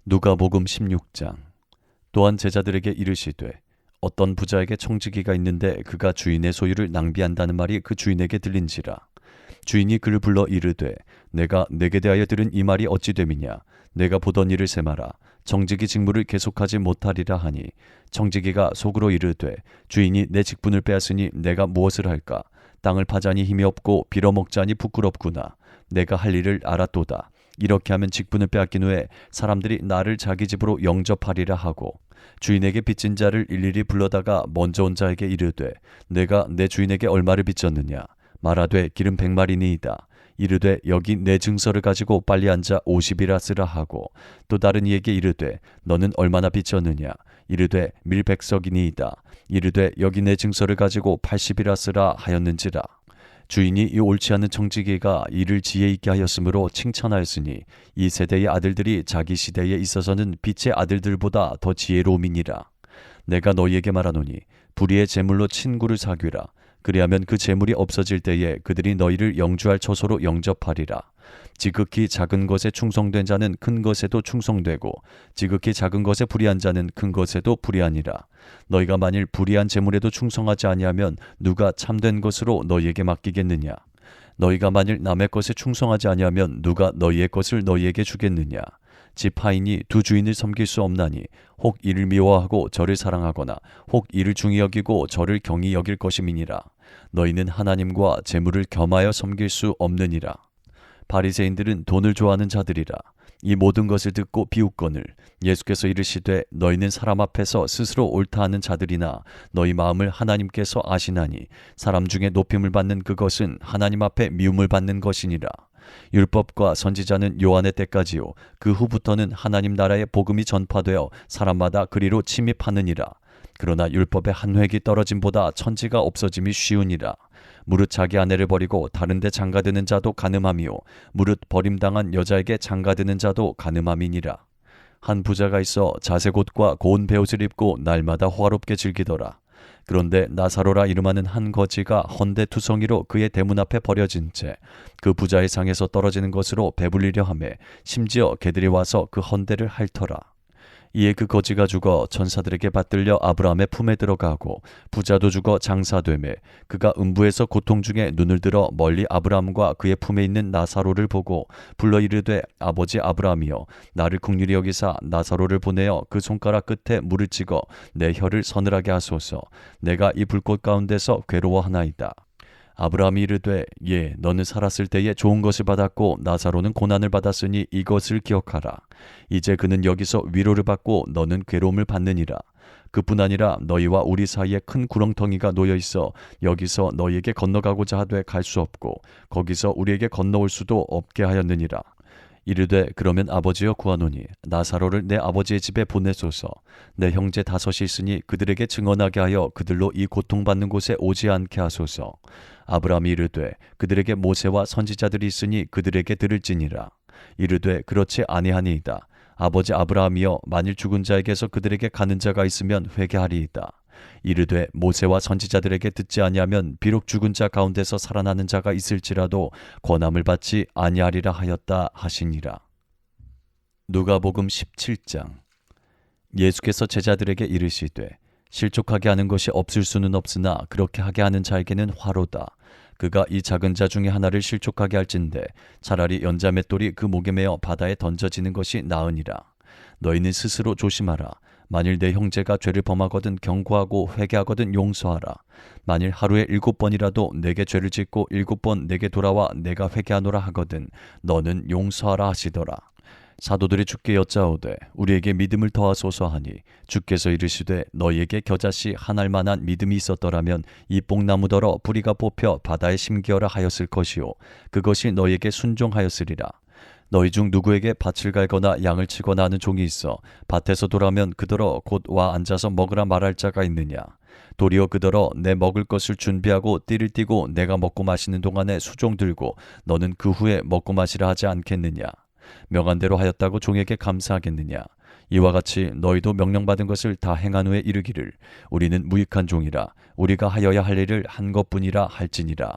누가복음 16장. 또한 제자들에게 이르시되 어떤 부자에게 청지기가 있는데 그가 주인의 소유를 낭비한다는 말이 그 주인에게 들린지라. 주인이 그를 불러 이르되 내가 내게 대하여 들은 이 말이 어찌 됨이냐. 내가 보던 일을 세마라. 청지기 직무를 계속하지 못하리라 하니 청지기가 속으로 이르되 주인이 내 직분을 빼앗으니 내가 무엇을 할까. 땅을 파자니 힘이 없고 빌어먹자니 부끄럽구나. 내가 할 일을 알았도다. 이렇게 하면 직분을 빼앗긴 후에 사람들이 나를 자기 집으로 영접하리라 하고 주인에게 빚진 자를 일일이 불러다가 먼저 온 자에게 이르되 내가 내 주인에게 얼마를 빚졌느냐. 말하되 기름 100마리니이다. 이르되 여기 내 증서를 가지고 빨리 앉아 50이라 쓰라 하고 또 다른 이에게 이르되 너는 얼마나 빚졌느냐. 이르되 밀 100석이니이다. 이르되 여기 내 증서를 가지고 80이라 쓰라 하였는지라. 주인이 이 옳지 않은 청지기가 이를 지혜 있게 하였으므로 칭찬하였으니 이 세대의 아들들이 자기 시대에 있어서는 빛의 아들들보다 더 지혜로움이니라. 내가 너희에게 말하노니 불의의 재물로 친구를 사귀라. 그리하면 그 재물이 없어질 때에 그들이 너희를 영주할 처소로 영접하리라. 지극히 작은 것에 충성된 자는 큰 것에도 충성되고 지극히 작은 것에 불의한 자는 큰 것에도 불의하니라. 너희가 만일 불의한 재물에도 충성하지 아니하면 누가 참된 것으로 너희에게 맡기겠느냐. 너희가 만일 남의 것에 충성하지 아니하면 누가 너희의 것을 너희에게 주겠느냐. 집 하인이 두 주인을 섬길 수 없나니 혹 이를 미워하고 저를 사랑하거나 혹 이를 중히 여기고 저를 경히 여길 것임이니라. 너희는 하나님과 재물을 겸하여 섬길 수 없느니라. 바리새인들은 돈을 좋아하는 자들이라. 이 모든 것을 듣고 비웃거늘 예수께서 이르시되 너희는 사람 앞에서 스스로 옳다 하는 자들이나 너희 마음을 하나님께서 아시나니 사람 중에 높임을 받는 그것은 하나님 앞에 미움을 받는 것이니라. 율법과 선지자는 요한의 때까지요 그 후부터는 하나님 나라의 복음이 전파되어 사람마다 그리로 침입하느니라. 그러나 율법의 한 획이 떨어짐보다 천지가 없어짐이 쉬우니라. 무릇 자기 아내를 버리고 다른 데 장가드는 자도 간음함이요 무릇 버림당한 여자에게 장가드는 자도 간음함이니라. 한 부자가 있어 자색 옷과 고운 베옷을 입고 날마다 호화롭게 즐기더라. 그런데 나사로라 이름하는 한 거지가 헌데투성이로 그의 대문 앞에 버려진 채 그 부자의 상에서 떨어지는 것으로 배불리려 하며 심지어 개들이 와서 그 헌데를 핥더라. 이에 그 거지가 죽어 천사들에게 받들려 아브라함의 품에 들어가고 부자도 죽어 장사되매 그가 음부에서 고통 중에 눈을 들어 멀리 아브라함과 그의 품에 있는 나사로를 보고 불러 이르되 아버지 아브라함이여 나를 긍휼히 여기사 나사로를 보내어 그 손가락 끝에 물을 찍어 내 혀를 서늘하게 하소서. 내가 이 불꽃 가운데서 괴로워하나이다. 아브라함이 이르되 예 너는 살았을 때에 좋은 것을 받았고 나사로는 고난을 받았으니 이것을 기억하라. 이제 그는 여기서 위로를 받고 너는 괴로움을 받느니라. 그뿐 아니라 너희와 우리 사이에 큰 구렁텅이가 놓여 있어 여기서 너희에게 건너가고자 하되 갈 수 없고 거기서 우리에게 건너올 수도 없게 하였느니라. 이르되 그러면 아버지여 구하노니 나사로를 내 아버지의 집에 보내소서. 내 형제 5이 있으니 그들에게 증언하게 하여 그들로 이 고통받는 곳에 오지 않게 하소서. 아브라함이 이르되 그들에게 모세와 선지자들이 있으니 그들에게 들을지니라. 이르되 그렇지 아니하니이다. 아버지 아브라함이여 만일 죽은 자에게서 그들에게 가는 자가 있으면 회개하리이다. 이르되 모세와 선지자들에게 듣지 아니하면 비록 죽은 자 가운데서 살아나는 자가 있을지라도 권함을 받지 아니하리라 하였다 하시니라. 누가복음 17장. 예수께서 제자들에게 이르시되 실족하게 하는 것이 없을 수는 없으나 그렇게 하게 하는 자에게는 화로다. 그가 이 작은 자 중에 하나를 실족하게 할진대 차라리 연자 맷돌이 그 목에 매어 바다에 던져지는 것이 나으니라. 너희는 스스로 조심하라. 만일 내 형제가 죄를 범하거든 경고하고 회개하거든 용서하라. 만일 하루에 7번이라도 내게 죄를 짓고 7번 내게 돌아와 내가 회개하노라 하거든 너는 용서하라 하시더라. 사도들이 주께 여짜오되 우리에게 믿음을 더하소서 하니 주께서 이르시되 너희에게 겨자씨 한 알만한 믿음이 있었더라면 이 뽕나무더러 뿌리가 뽑혀 바다에 심기어라 하였을 것이요 그것이 너희에게 순종하였으리라. 너희 중 누구에게 밭을 갈거나 양을 치거나 하는 종이 있어 밭에서 돌아오면 그더러 곧 와 앉아서 먹으라 말할 자가 있느냐. 도리어 그더러 내 먹을 것을 준비하고 띠를 띠고 내가 먹고 마시는 동안에 수종 들고 너는 그 후에 먹고 마시라 하지 않겠느냐. 명한 대로 하였다고 종에게 감사하겠느냐. 이와 같이 너희도 명령받은 것을 다 행한 후에 이르기를 우리는 무익한 종이라 우리가 하여야 할 일을 한 것뿐이라 할지니라.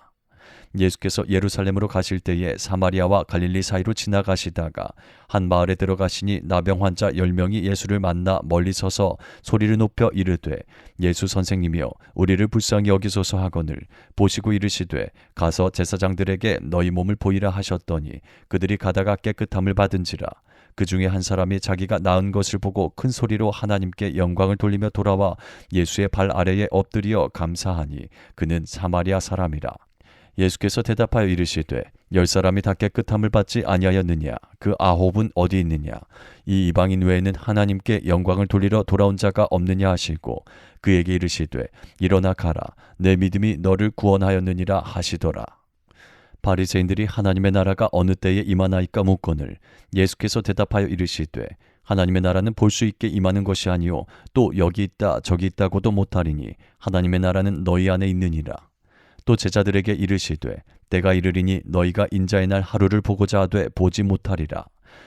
예수께서 예루살렘으로 가실 때에 사마리아와 갈릴리 사이로 지나가시다가 한 마을에 들어가시니 나병 환자 10명이 예수를 만나 멀리 서서 소리를 높여 이르되 예수 선생님이여 우리를 불쌍히 여기소서 하거늘 보시고 이르시되 가서 제사장들에게 너희 몸을 보이라 하셨더니 그들이 가다가 깨끗함을 받은지라. 그 중에 한 사람이 자기가 나은 것을 보고 큰 소리로 하나님께 영광을 돌리며 돌아와 예수의 발 아래에 엎드려 감사하니 그는 사마리아 사람이라. 예수께서 대답하여 이르시되 10사람이 다 깨끗함을 받지 아니하였느냐? 그 9은 어디 있느냐? 이 이방인 외에는 하나님께 영광을 돌리러 돌아온 자가 없느냐 하시고 그에게 이르시되 일어나 가라 내 믿음이 너를 구원하였느니라 하시더라. 바리새인들이 하나님의 나라가 어느 때에 임하나이까 묻거늘 예수께서 대답하여 이르시되 하나님의 나라는 볼 수 있게 임하는 것이 아니요 또 여기 있다 저기 있다고도 못하리니 하나님의 나라는 너희 안에 있느니라. 또 제자들에게 이르시되 때가 이르리니 너희가 인자의 날 하루를 보고자 하되 보지 못하리라.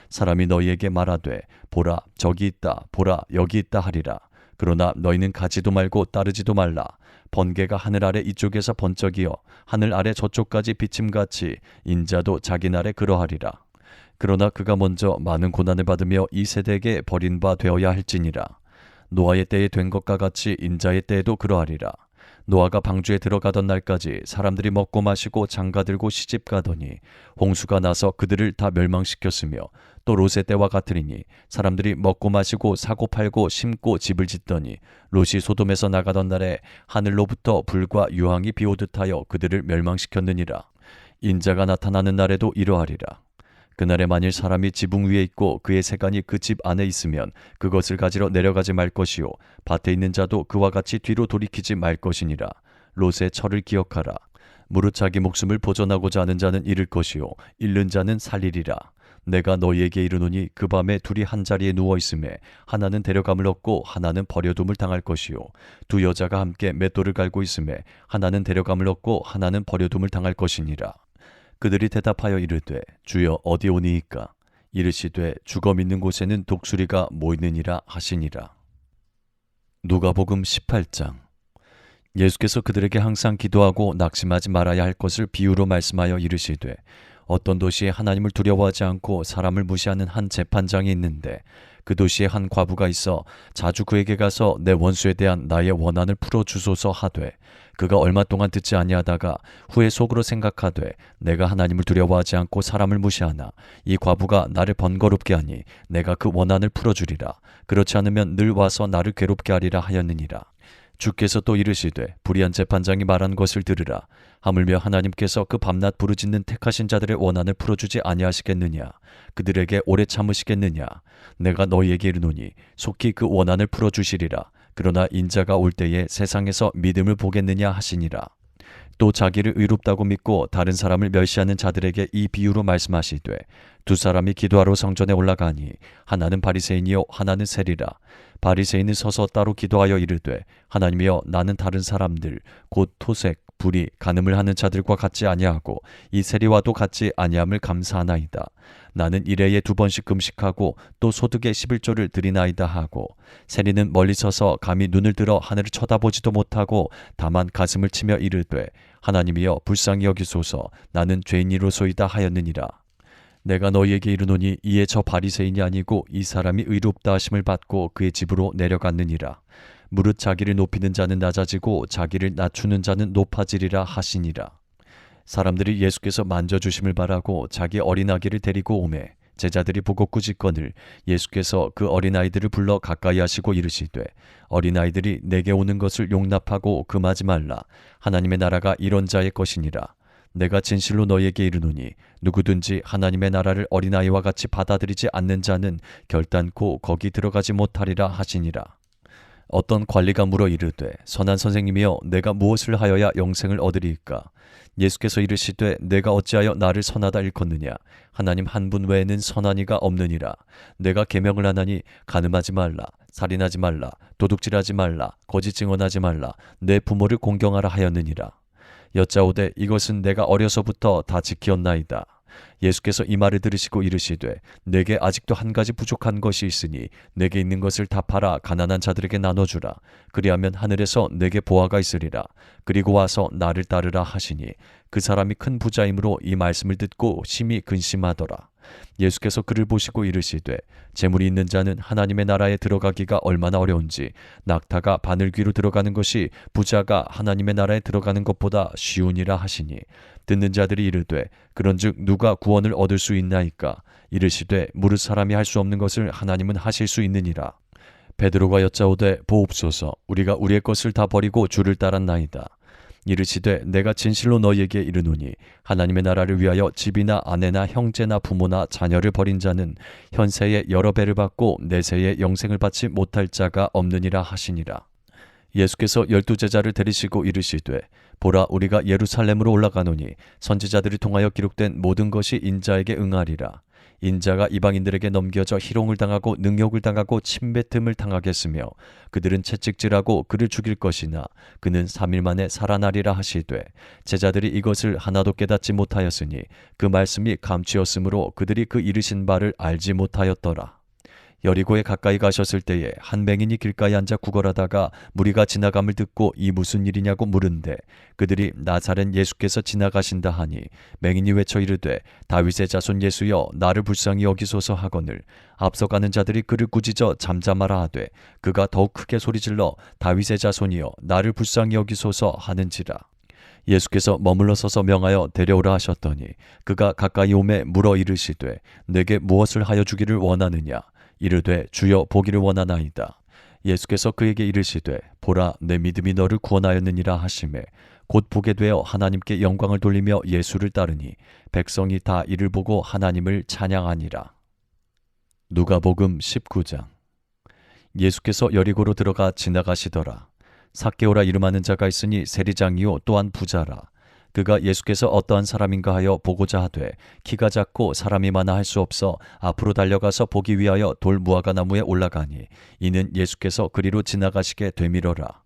사람이 너희에게 말하되 보라 저기 있다 보라 여기 있다 하리라. 그러나 너희는 가지도 말고 따르지도 말라. 번개가 하늘 아래 이쪽에서 번쩍이어 하늘 아래 저쪽까지 비침같이 인자도 자기 날에 그러하리라. 그러나 그가 먼저 많은 고난을 받으며 이 세대에게 버린 바 되어야 할지니라. 노아의 때에 된 것과 같이 인자의 때에도 그러하리라. 노아가 방주에 들어가던 날까지 사람들이 먹고 마시고 장가들고 시집가더니 홍수가 나서 그들을 다 멸망시켰으며 또 롯의 때와 같으리니 사람들이 먹고 마시고 사고 팔고 심고 집을 짓더니 롯이 소돔에서 나가던 날에 하늘로부터 불과 유황이 비오듯 하여 그들을 멸망시켰느니라. 인자가 나타나는 날에도 이러하리라. 그날에 만일 사람이 지붕 위에 있고 그의 세간이 그 집 안에 있으면 그것을 가지러 내려가지 말 것이요 밭에 있는 자도 그와 같이 뒤로 돌이키지 말 것이니라. 롯의 철을 기억하라. 무릇 자기 목숨을 보존하고자 하는 자는 잃을 것이요 잃는 자는 살리리라. 내가 너희에게 이르노니 그 밤에 둘이 한 자리에 누워 있음에 하나는 데려감을 얻고 하나는 버려둠을 당할 것이요 두 여자가 함께 맷돌을 갈고 있음에 하나는 데려감을 얻고 하나는 버려둠을 당할 것이니라. 그들이 대답하여 이르되 주여 어디 오니이까? 이르시되 죽어 믿는 곳에는 독수리가 모이느니라 하시니라. 누가복음 18장. 예수께서 그들에게 항상 기도하고 낙심하지 말아야 할 것을 비유로 말씀하여 이르시되 어떤 도시에 하나님을 두려워하지 않고 사람을 무시하는 한 재판장이 있는데 그 도시에 한 과부가 있어 자주 그에게 가서 내 원수에 대한 나의 원한을 풀어주소서 하되 그가 얼마 동안 듣지 아니하다가 후에 속으로 생각하되 내가 하나님을 두려워하지 않고 사람을 무시하나 이 과부가 나를 번거롭게 하니 내가 그 원한을 풀어주리라. 그렇지 않으면 늘 와서 나를 괴롭게 하리라 하였느니라. 주께서 또 이르시되 불의한 재판장이 말한 것을 들으라. 하물며 하나님께서 그 밤낮 부르짖는 택하신 자들의 원한을 풀어주지 아니하시겠느냐? 그들에게 오래 참으시겠느냐? 내가 너희에게 이르노니 속히 그 원한을 풀어주시리라. 그러나 인자가 올 때에 세상에서 믿음을 보겠느냐 하시니라. 또 자기를 의롭다고 믿고 다른 사람을 멸시하는 자들에게 이 비유로 말씀하시되 두 사람이 기도하러 성전에 올라가니 하나는 바리새인이요 하나는 세리라. 바리새인은 서서 따로 기도하여 이르되 하나님이여 나는 다른 사람들 곧 토색, 불의, 간음을 하는 자들과 같지 아니하고 이 세리와도 같지 아니함을 감사하나이다. 나는 일해에 2번씩 금식하고 또 소득의 11조를 드리나이다 하고 세리는 멀리 서서 감히 눈을 들어 하늘을 쳐다보지도 못하고 다만 가슴을 치며 이르되 하나님이여 불쌍히 여기소서 나는 죄인이로소이다 하였느니라. 내가 너희에게 이르노니 이에 저 바리새인이 아니고 이 사람이 의롭다 하심을 받고 그의 집으로 내려갔느니라. 무릇 자기를 높이는 자는 낮아지고 자기를 낮추는 자는 높아지리라 하시니라. 사람들이 예수께서 만져주심을 바라고 자기 어린아기를 데리고 오매 제자들이 보고 꾸짖거늘 예수께서 그 어린아이들을 불러 가까이 하시고 이르시되 어린아이들이 내게 오는 것을 용납하고 금하지 말라. 하나님의 나라가 이런 자의 것이니라. 내가 진실로 너희에게 이르노니 누구든지 하나님의 나라를 어린아이와 같이 받아들이지 않는 자는 결단코 거기 들어가지 못하리라 하시니라. 어떤 관리가 물어 이르되 선한 선생님이여 내가 무엇을 하여야 영생을 얻으리이까? 예수께서 이르시되 내가 어찌하여 나를 선하다 일컫느냐? 하나님 한 분 외에는 선한 이가 없느니라. 내가 계명을 하나니 간음하지 말라, 살인하지 말라, 도둑질하지 말라, 거짓 증언하지 말라, 내 부모를 공경하라 하였느니라. 여짜오되 이것은 내가 어려서부터 다 지키었나이다. 예수께서 이 말을 들으시고 이르시되 내게 아직도 한 가지 부족한 것이 있으니 내게 있는 것을 다 팔아 가난한 자들에게 나눠주라. 그리하면 하늘에서 내게 보화가 있으리라. 그리고 와서 나를 따르라 하시니 그 사람이 큰 부자이므로 이 말씀을 듣고 심히 근심하더라. 예수께서 그를 보시고 이르시되 재물이 있는 자는 하나님의 나라에 들어가기가 얼마나 어려운지 낙타가 바늘귀로 들어가는 것이 부자가 하나님의 나라에 들어가는 것보다 쉬우니라 하시니 듣는 자들이 이르되 그런즉 누가 구원을 얻을 수 있나이까? 이르시되 무릇 사람이 할 수 없는 것을 하나님은 하실 수 있느니라. 베드로가 여짜오되 보옵소서 우리가 우리의 것을 다 버리고 주를 따랐나이다. 이르시되 내가 진실로 너희에게 이르노니 하나님의 나라를 위하여 집이나 아내나 형제나 부모나 자녀를 버린 자는 현세에 여러 배를 받고 내세에 영생을 받지 못할 자가 없느니라 하시니라. 예수께서 12제자를 데리시고 이르시되 보라 우리가 예루살렘으로 올라가노니 선지자들을 통하여 기록된 모든 것이 인자에게 응하리라. 인자가 이방인들에게 넘겨져 희롱을 당하고 능욕을 당하고 침뱉음을 당하겠으며 그들은 채찍질하고 그를 죽일 것이나 그는 3일 만에 살아나리라 하시되 제자들이 이것을 하나도 깨닫지 못하였으니 그 말씀이 감추었으므로 그들이 그 이르신 바를 알지 못하였더라. 여리고에 가까이 가셨을 때에 한 맹인이 길가에 앉아 구걸하다가 무리가 지나감을 듣고 이 무슨 일이냐고 물은데 그들이 나사렛 예수께서 지나가신다 하니 맹인이 외쳐 이르되 다윗의 자손 예수여 나를 불쌍히 여기소서 하거늘 앞서가는 자들이 그를 꾸짖어 잠잠하라 하되 그가 더욱 크게 소리질러 다윗의 자손이여 나를 불쌍히 여기소서 하는지라. 예수께서 머물러 서서 명하여 데려오라 하셨더니 그가 가까이 오매 물어 이르시되 내게 무엇을 하여 주기를 원하느냐? 이르되 주여 보기를 원하나이다. 예수께서 그에게 이르시되 보라 내 믿음이 너를 구원하였느니라 하시매 곧 보게 되어 하나님께 영광을 돌리며 예수를 따르니 백성이 다 이를 보고 하나님을 찬양하니라. 누가복음 19장. 예수께서 여리고로 들어가 지나가시더라. 삭개오라 이름하는 자가 있으니 세리장이요 또한 부자라. 그가 예수께서 어떠한 사람인가 하여 보고자 하되 키가 작고 사람이 많아 할 수 없어 앞으로 달려가서 보기 위하여 돌 무화과 나무에 올라가니 이는 예수께서 그리로 지나가시게 되밀어라.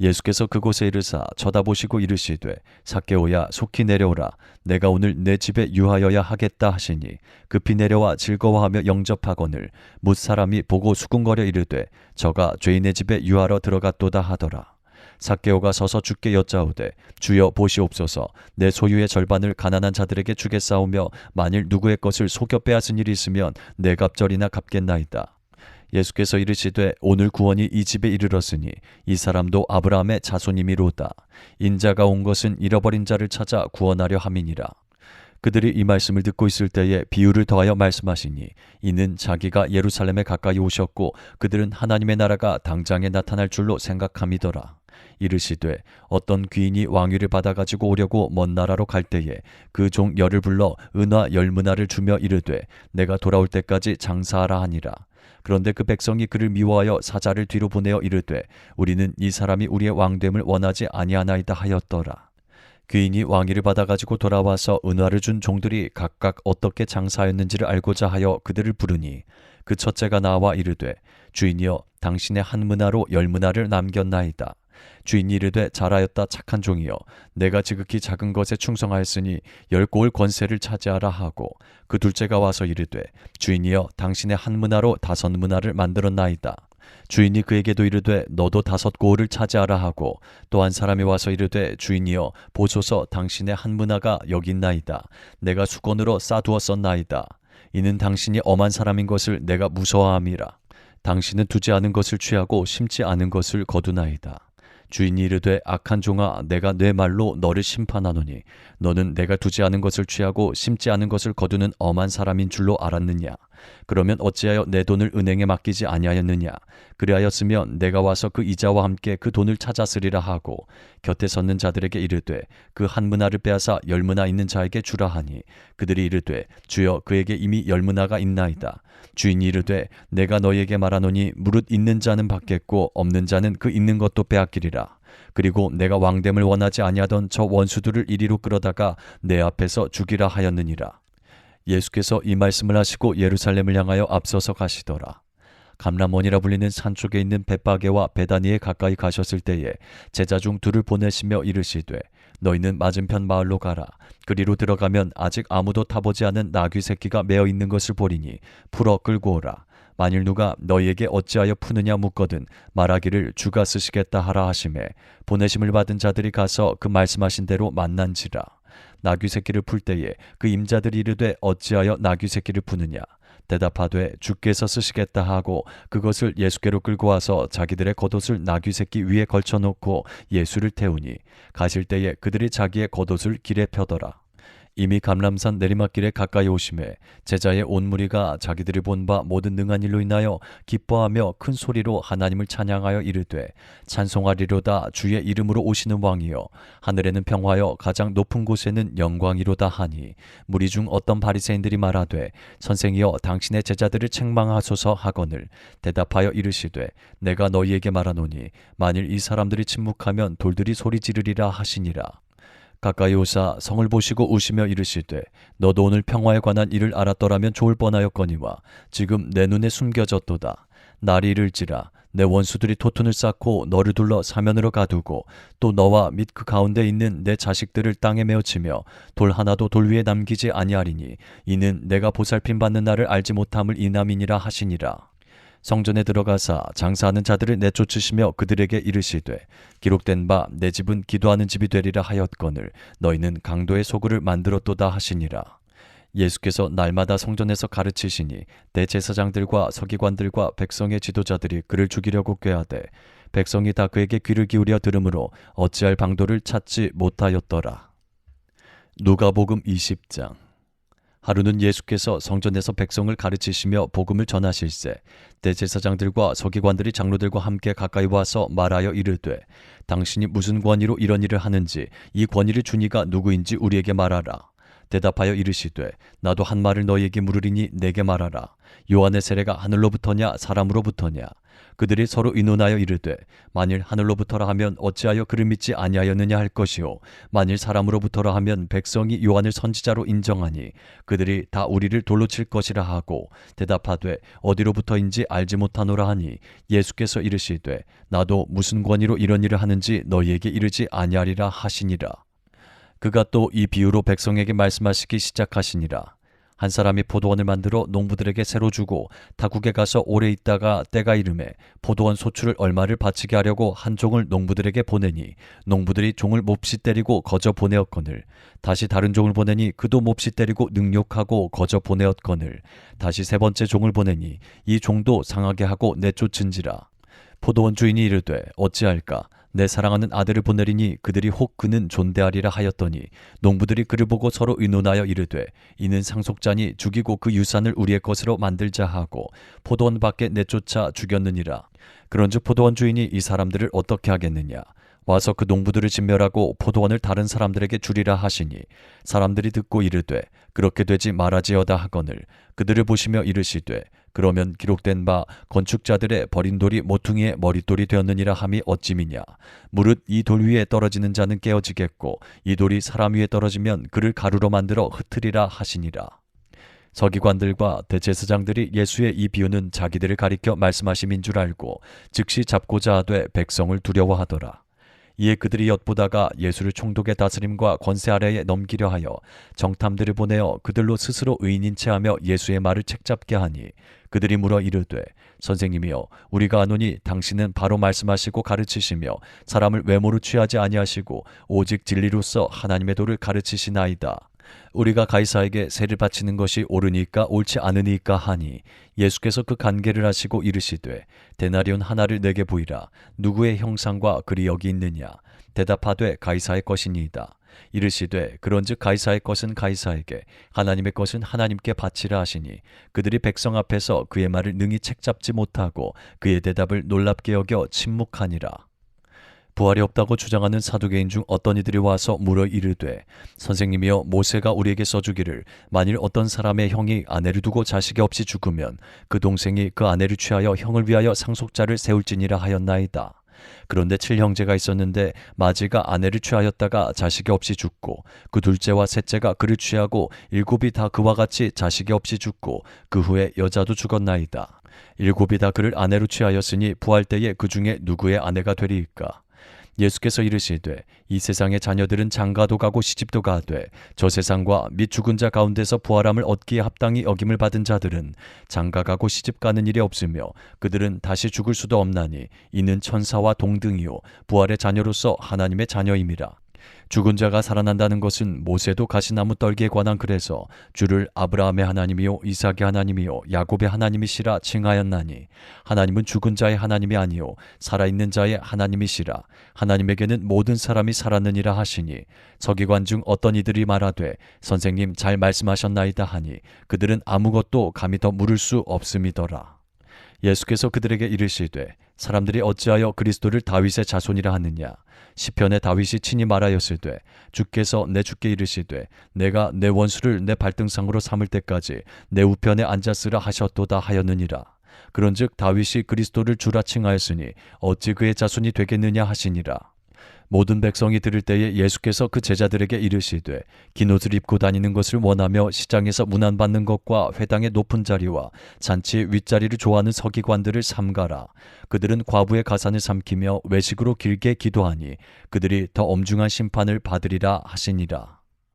예수께서 그곳에 이르사 쳐다보시고 이르시되 삭개오야 속히 내려오라. 내가 오늘 내 집에 유하여야 하겠다 하시니 급히 내려와 즐거워하며 영접하거늘 뭇 사람이 보고 수군거려 이르되 저가 죄인의 집에 유하러 들어갔도다 하더라. 삭개오가 서서 주께 여짜오되 주여 보시옵소서 내 소유의 절반을 가난한 자들에게 주겠사오며 만일 누구의 것을 속여 빼앗은 일이 있으면 내 갑절이나 갚겠나이다. 예수께서 이르시되 오늘 구원이 이 집에 이르렀으니 이 사람도 아브라함의 자손이미로다. 인자가 온 것은 잃어버린 자를 찾아 구원하려 함이니라. 그들이 이 말씀을 듣고 있을 때에 비유를 더하여 말씀하시니 이는 자기가 예루살렘에 가까이 오셨고 그들은 하나님의 나라가 당장에 나타날 줄로 생각함이더라. 이르시되 어떤 귀인이 왕위를 받아가지고 오려고 먼 나라로 갈 때에 그 종 열을 불러 은화 10문화를 주며 이르되 내가 돌아올 때까지 장사하라 하니라. 그런데 그 백성이 그를 미워하여 사자를 뒤로 보내어 이르되 우리는 이 사람이 우리의 왕됨을 원하지 아니하나이다 하였더라. 귀인이 왕위를 받아가지고 돌아와서 은화를 준 종들이 각각 어떻게 장사하였는지를 알고자 하여 그들을 부르니 그 첫째가 나와 이르되 주인이여 당신의 한 문화로 10문화를 남겼나이다. 주인이 이르되 잘하였다 착한 종이여 내가 지극히 작은 것에 충성하였으니 10고을 권세를 차지하라 하고 그 둘째가 와서 이르되 주인이여 당신의 한 문화로 5문화를 만들었나이다. 주인이 그에게도 이르되 너도 5고을을 차지하라 하고 또 한 사람이 와서 이르되 주인이여 보소서 당신의 한 문화가 여기 있나이다. 내가 수건으로 싸두었었나이다. 이는 당신이 엄한 사람인 것을 내가 무서워함이라. 당신은 두지 않은 것을 취하고 심지 않은 것을 거두나이다. 주인이 이르되 악한 종아 내가 내 말로 너를 심판하노니 너는 내가 두지 않은 것을 취하고 심지 않은 것을 거두는 엄한 사람인 줄로 알았느냐. 그러면 어찌하여 내 돈을 은행에 맡기지 아니하였느냐. 그리하였으면 내가 와서 그 이자와 함께 그 돈을 찾았으리라 하고 곁에 섰는 자들에게 이르되 그 한 문화를 빼앗아 10문화 있는 자에게 주라 하니 그들이 이르되 주여 그에게 이미 10문화가 있나이다. 주인이 이르되 내가 너희에게 말하노니 무릇 있는 자는 받겠고 없는 자는 그 있는 것도 빼앗기리라. 그리고 내가 왕됨을 원하지 아니하던 저 원수들을 이리로 끌어다가 내 앞에서 죽이라 하였느니라. 예수께서 이 말씀을 하시고 예루살렘을 향하여 앞서서 가시더라. 감람원이라 불리는 산 쪽에 있는 벳바게와 베다니에 가까이 가셨을 때에 제자 중 둘을 보내시며 이르시되 너희는 맞은편 마을로 가라. 그리로 들어가면 아직 아무도 타보지 않은 나귀 새끼가 매어 있는 것을 보리니 풀어 끌고 오라. 만일 누가 너희에게 어찌하여 푸느냐 묻거든 말하기를 주가 쓰시겠다 하라 하시매 보내심을 받은 자들이 가서 그 말씀하신 대로 만난지라. 나귀 새끼를 풀 때에 그 임자들이 이르되 어찌하여 나귀 새끼를 푸느냐. 대답하되 주께서 쓰시겠다 하고 그것을 예수께로 끌고 와서 자기들의 겉옷을 나귀 새끼 위에 걸쳐놓고 예수를 태우니 가실 때에 그들이 자기의 겉옷을 길에 펴더라. 이미 감람산 내리막길에 가까이 오심에 제자의 온 무리가 자기들이 본 바 모든 능한 일로 인하여 기뻐하며 큰 소리로 하나님을 찬양하여 이르되 찬송하리로다 주의 이름으로 오시는 왕이여 하늘에는 평화여 가장 높은 곳에는 영광이로다 하니 무리 중 어떤 바리새인들이 말하되 선생이여 당신의 제자들을 책망하소서 하거늘 대답하여 이르시되 내가 너희에게 말하노니 만일 이 사람들이 침묵하면 돌들이 소리 지르리라 하시니라. 가까이 오사 성을 보시고 우시며 이르시되 너도 오늘 평화에 관한 일을 알았더라면 좋을 뻔하였거니와 지금 내 눈에 숨겨졌도다. 날이 이를지라 내 원수들이 토툰을 쌓고 너를 둘러 사면으로 가두고 또 너와 및 그 가운데 있는 내 자식들을 땅에 메어치며 돌 하나도 돌 위에 남기지 아니하리니 이는 내가 보살핌 받는 날을 알지 못함을 인함이니라 하시니라. 성전에 들어가사 장사하는 자들을 내쫓으시며 그들에게 이르시되 기록된 바 내 집은 기도하는 집이 되리라 하였거늘 너희는 강도의 소굴을 만들었도다 하시니라. 예수께서 날마다 성전에서 가르치시니 대제사장들과 서기관들과 백성의 지도자들이 그를 죽이려고 꾀하되 백성이 다 그에게 귀를 기울여 들으므로 어찌할 방도를 찾지 못하였더라. 누가복음 20장. 하루는 예수께서 성전에서 백성을 가르치시며 복음을 전하실세 대제사장들과 서기관들이 장로들과 함께 가까이 와서 말하여 이르되 당신이 무슨 권위로 이런 일을 하는지 이 권위를 준 이가 누구인지 우리에게 말하라. 대답하여 이르시되 나도 한 말을 너희에게 물으리니 내게 말하라. 요한의 세례가 하늘로부터냐 사람으로부터냐. 그들이 서로 의논하여 이르되 만일 하늘로부터라 하면 어찌하여 그를 믿지 아니하였느냐 할 것이요 만일 사람으로부터라 하면 백성이 요한을 선지자로 인정하니 그들이 다 우리를 돌로 칠 것이라 하고 대답하되 어디로부터인지 알지 못하노라 하니 예수께서 이르시되 나도 무슨 권위로 이런 일을 하는지 너희에게 이르지 아니하리라 하시니라. 그가 또 이 비유로 백성에게 말씀하시기 시작하시니라. 한 사람이 포도원을 만들어 농부들에게 새로 주고 타국에 가서 오래 있다가 때가 이르매 포도원 소출을 얼마를 바치게 하려고 한 종을 농부들에게 보내니 농부들이 종을 몹시 때리고 거저 보내었거늘 다시 다른 종을 보내니 그도 몹시 때리고 능욕하고 거저 보내었거늘 다시 세 번째 종을 보내니 이 종도 상하게 하고 내쫓은지라. 포도원 주인이 이르되 어찌할까 내 사랑하는 아들을 보내리니 그들이 혹 그는 존대하리라 하였더니 농부들이 그를 보고 서로 의논하여 이르되 이는 상속자니 죽이고 그 유산을 우리의 것으로 만들자 하고 포도원 밖에 내쫓아 죽였느니라. 그런즉 포도원 주인이 이 사람들을 어떻게 하겠느냐. 와서 그 농부들을 진멸하고 포도원을 다른 사람들에게 주리라 하시니 사람들이 듣고 이르되 그렇게 되지 말아지어다 하거늘 그들을 보시며 이르시되 그러면 기록된 바 건축자들의 버린 돌이 모퉁이의 머릿돌이 되었느니라 함이 어찌미냐. 무릇 이 돌 위에 떨어지는 자는 깨어지겠고 이 돌이 사람 위에 떨어지면 그를 가루로 만들어 흩으리라 하시니라. 서기관들과 대제사장들이 예수의 이 비유는 자기들을 가리켜 말씀하심인 줄 알고 즉시 잡고자 하되 백성을 두려워하더라. 이에 그들이 엿보다가 예수를 총독의 다스림과 권세 아래에 넘기려 하여 정탐들을 보내어 그들로 스스로 의인인 체하며 예수의 말을 책잡게 하니 그들이 물어 이르되 선생님이여 우리가 아노니 당신은 바로 말씀하시고 가르치시며 사람을 외모로 취하지 아니하시고 오직 진리로서 하나님의 도를 가르치시나이다. 우리가 가이사에게 세를 바치는 것이 옳으니까 옳지 않으니까 하니 예수께서 그 간계를 하시고 이르시되 데나리온 하나를 내게 보이라. 누구의 형상과 글이 여기 있느냐. 대답하되 가이사의 것이니이다. 이르시되 그런즉 가이사의 것은 가이사에게 하나님의 것은 하나님께 바치라 하시니 그들이 백성 앞에서 그의 말을 능히 책잡지 못하고 그의 대답을 놀랍게 여겨 침묵하니라. 부활이 없다고 주장하는 사두개인 중 어떤 이들이 와서 물어 이르되 선생님이여 모세가 우리에게 써주기를 만일 어떤 사람의 형이 아내를 두고 자식이 없이 죽으면 그 동생이 그 아내를 취하여 형을 위하여 상속자를 세울지니라 하였나이다. 그런데 7형제가 있었는데 마지가 아내를 취하였다가 자식이 없이 죽고 그 둘째와 셋째가 그를 취하고 7이 다 그와 같이 자식이 없이 죽고 그 후에 여자도 죽었나이다. 7이 다 그를 아내로 취하였으니 부활 때에 그 중에 누구의 아내가 되리이까. 예수께서 이르시되 이 세상의 자녀들은 장가도 가고 시집도 가되 저 세상과 및 죽은 자 가운데서 부활함을 얻기에 합당히 여김을 받은 자들은 장가 가고 시집 가는 일이 없으며 그들은 다시 죽을 수도 없나니 이는 천사와 동등이요 부활의 자녀로서 하나님의 자녀임이라. 죽은 자가 살아난다는 것은 모세도 가시나무 떨기에 관한 글에서 주를 아브라함의 하나님이요 이삭의 하나님이요 야곱의 하나님이시라 칭하였나니 하나님은 죽은 자의 하나님이 아니요 살아있는 자의 하나님이시라. 하나님에게는 모든 사람이 살았느니라 하시니 서기관 중 어떤 이들이 말하되 선생님 잘 말씀하셨나이다 하니 그들은 아무것도 감히 더 물을 수 없음이더라. 예수께서 그들에게 이르시되 사람들이 어찌하여 그리스도를 다윗의 자손이라 하느냐. 시편에 다윗이 친히 말하였을되 주께서 내 주께 이르시되 내가 내 원수를 내 발등상으로 삼을 때까지 내 우편에 앉았으라 하셨도다 하였느니라. 그런즉 다윗이 그리스도를 주라 칭하였으니 어찌 그의 자손이 되겠느냐 하시니라. 모든 백성이 들을 때에 예수께서 그 제자들에게 이르시되 긴 옷을 입고 다니는 것을 원하며 시장에서 문안받는 것과 회당의 높은 자리와 잔치 윗자리를 좋아하는 서기관들을 삼가라. 그들은 과부의 가산을 삼키며 외식으로 길게 기도하니 그들이 더 엄중한 심판을 받으리라 하시니라.